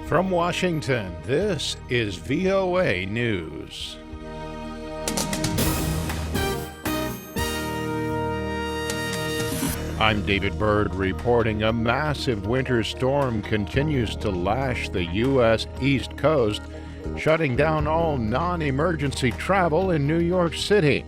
From Washington, this is VOA News. I'm David Byrd reporting a massive winter storm continues to lash the U.S. East Coast, shutting down all non-emergency travel in New York City.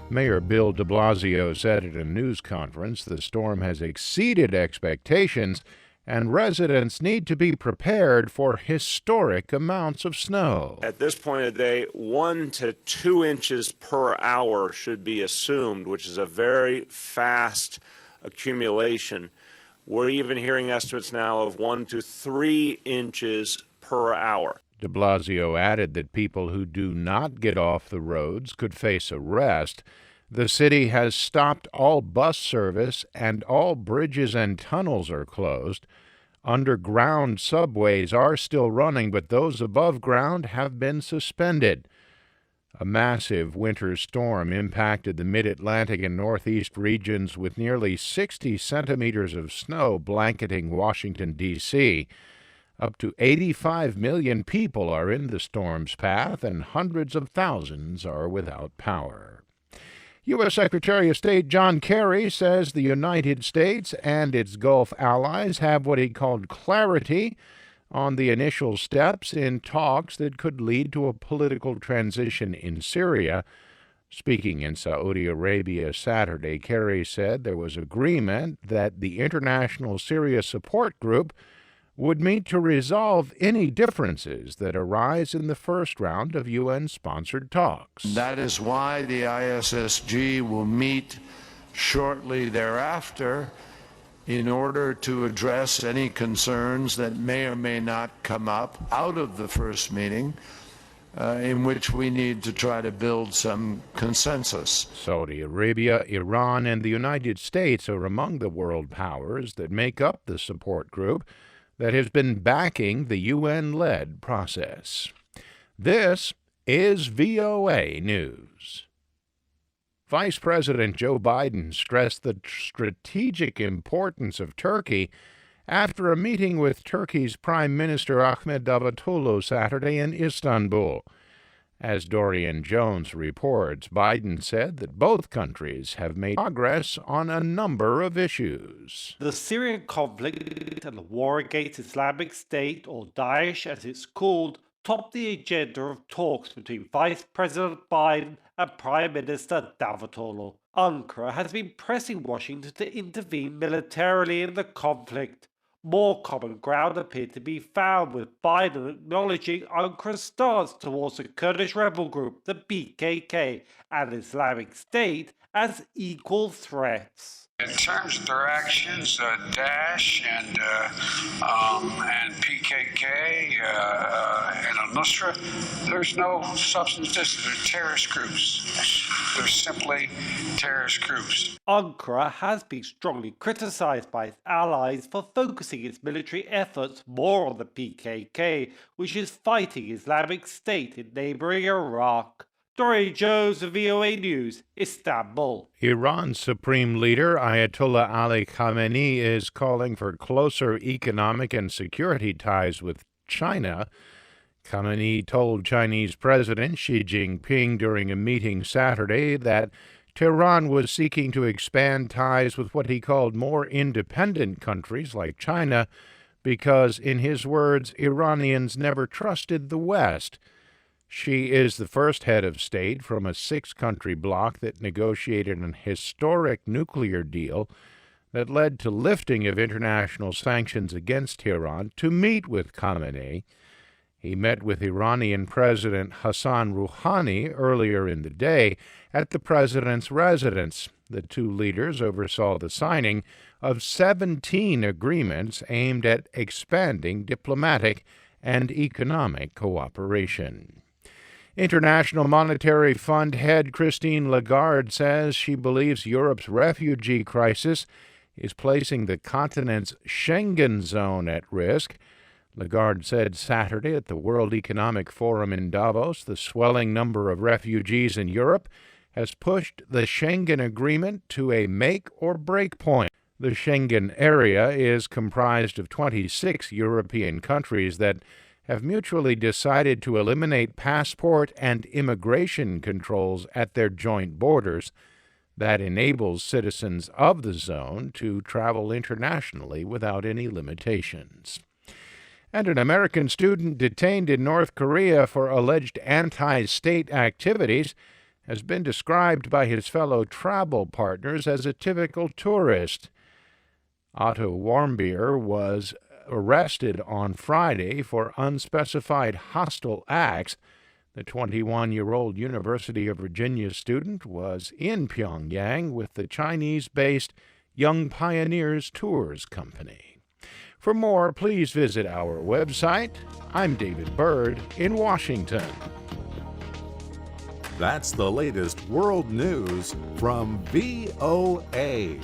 Mayor Bill de Blasio said at a news conference the storm has exceeded expectations and residents need to be prepared for historic amounts of snow. At this point of the day, 1 to 2 inches per hour should be assumed, which is a very fast accumulation. We're even hearing estimates now of 1 to 3 inches per hour. De Blasio added that people who do not get off the roads could face arrest. The city has stopped all bus service and all bridges and tunnels are closed. Underground subways are still running, but those above ground have been suspended. A massive winter storm impacted the mid-Atlantic and northeast regions with nearly 60 centimeters of snow blanketing Washington, D.C. Up to 85 million people are in the storm's path, and hundreds of thousands are without power. U.S. Secretary of State John Kerry says the United States and its Gulf allies have what he called clarity on the initial steps in talks that could lead to a political transition in Syria. Speaking in Saudi Arabia Saturday, Kerry said there was agreement that the International Syria Support Group would meet to resolve any differences that arise in the first round of UN-sponsored talks. That is why the ISSG will meet shortly thereafter in order to address any concerns that may or may not come up out of the first meeting, in which we need to try to build some consensus. Saudi Arabia, Iran, and the United States are among the world powers that make up the support group that has been backing the UN-led process. This is VOA News. Vice President Joe Biden stressed the strategic importance of Turkey after a meeting with Turkey's Prime Minister Ahmet Davutoglu Saturday in Istanbul. As Dorian Jones reports, Biden said that both countries have made progress on a number of issues. The Syrian conflict and the war against Islamic State, or Daesh as it's called, topped the agenda of talks between Vice President Biden and Prime Minister Davutoglu. Ankara has been pressing Washington to intervene militarily in the conflict. More common ground appeared to be found, with Biden acknowledging Ankara's stance towards the Kurdish rebel group, the PKK, and Islamic State as equal threats. In terms of their actions, Daesh and PKK and al-Nusra, there's no substance to this. They're terrorist groups. They're simply terrorist groups. Ankara has been strongly criticized by its allies for focusing its military efforts more on the PKK, which is fighting Islamic State in neighboring Iraq. Dorian Jones of VOA News, Istanbul. Iran's supreme leader, Ayatollah Ali Khamenei, is calling for closer economic and security ties with China. Khamenei told Chinese President Xi Jinping during a meeting Saturday that Tehran was seeking to expand ties with what he called more independent countries like China because, in his words, Iranians never trusted the West. She is the first head of state from a 6-country bloc that negotiated an historic nuclear deal that led to lifting of international sanctions against Tehran to meet with Khamenei. He met with Iranian President Hassan Rouhani earlier in the day at the president's residence. The two leaders oversaw the signing of 17 agreements aimed at expanding diplomatic and economic cooperation. International Monetary Fund head Christine Lagarde says she believes Europe's refugee crisis is placing the continent's Schengen zone at risk. Lagarde said Saturday at the World Economic Forum in Davos the swelling number of refugees in Europe has pushed the Schengen Agreement to a make-or-break point. The Schengen area is comprised of 26 European countries that have mutually decided to eliminate passport and immigration controls at their joint borders. That enables citizens of the zone to travel internationally without any limitations. And an American student detained in North Korea for alleged anti-state activities has been described by his fellow travel partners as a typical tourist. Otto Warmbier was arrested on Friday for unspecified hostile acts. The 21-year-old University of Virginia student was in Pyongyang with the Chinese-based Young Pioneers Tours Company. For more, please visit our website. I'm David Byrd in Washington. That's the latest world news from VOA.